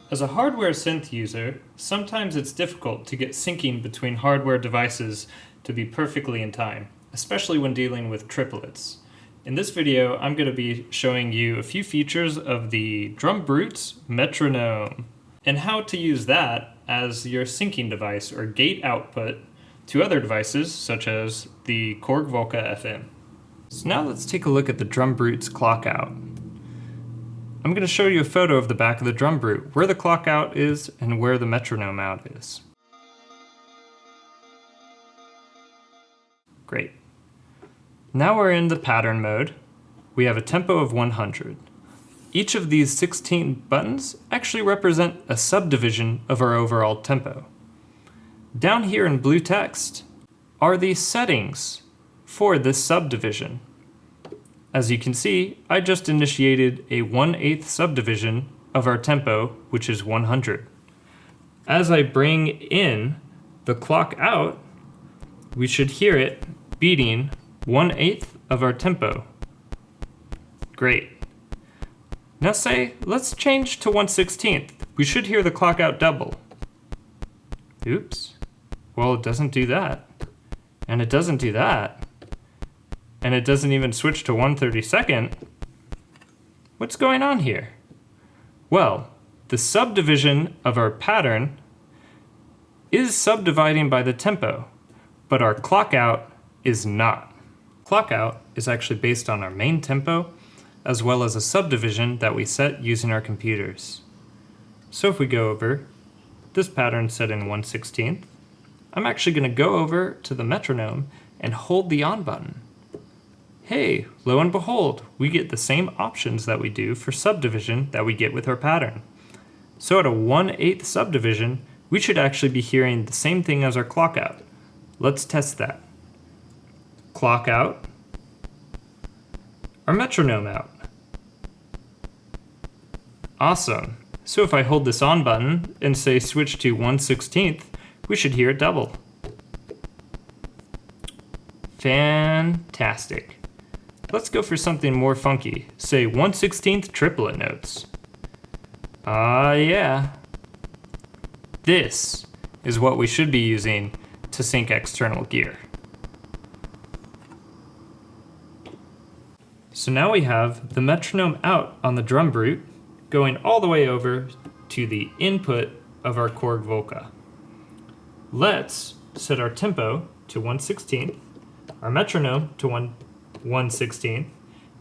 As a hardware synth user, sometimes it's difficult to get syncing between hardware devices to be perfectly in time, especially when dealing with triplets. In this video, I'm going to be showing you a few features of the DrumBrute's Metronome and how to use that as your syncing device or gate output to other devices such as the Korg Volca FM. So now let's take a look at the DrumBrute's clock out. I'm going to show you a photo of the back of the DrumBrute, where the clock out is and where the metronome out is. Great. Now we're in the pattern mode. We have a tempo of 100. Each of these 16 buttons actually represent a subdivision of our overall tempo. Down here in blue text are the settings for this subdivision. As you can see, I just initiated a 1/8 subdivision of our tempo, which is 100. As I bring in the clock out, we should hear it beating 1/8 of our tempo. Great. Now let's change to 1/16. We should hear the clock out double. Oops. Well, it doesn't do that. And it doesn't do that. And it doesn't even switch to 1/32. What's going on here? Well, the subdivision of our pattern is subdividing by the tempo, but our clock out is not. Clock out is actually based on our main tempo, as well as a subdivision that we set using our computers. So if we go over, this pattern set in 1/16, I'm actually going to go over to the metronome and hold the on button. Hey, lo and behold, we get the same options that we do for subdivision that we get with our pattern. So at a 1/8 subdivision, we should actually be hearing the same thing as our clock out. Let's test that. Clock out, our metronome out. Awesome. So if I hold this on button and say switch to 1/16, we should hear it double. Fantastic. Let's go for something more funky. Say 1/16 triplet notes. Yeah. This is what we should be using to sync external gear. So now we have the metronome out on the DrumBrute going all the way over to the input of our Korg Volca. Let's set our tempo to 1/16, our metronome to 1/16,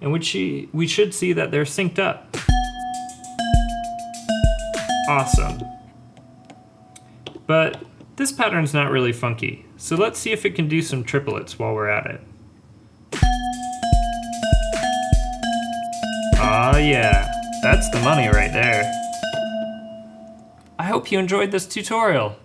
and we should see that they're synced up. Awesome. But this pattern's not really funky, so let's see if it can do some triplets while we're at it. Yeah, that's the money right there. I hope you enjoyed this tutorial.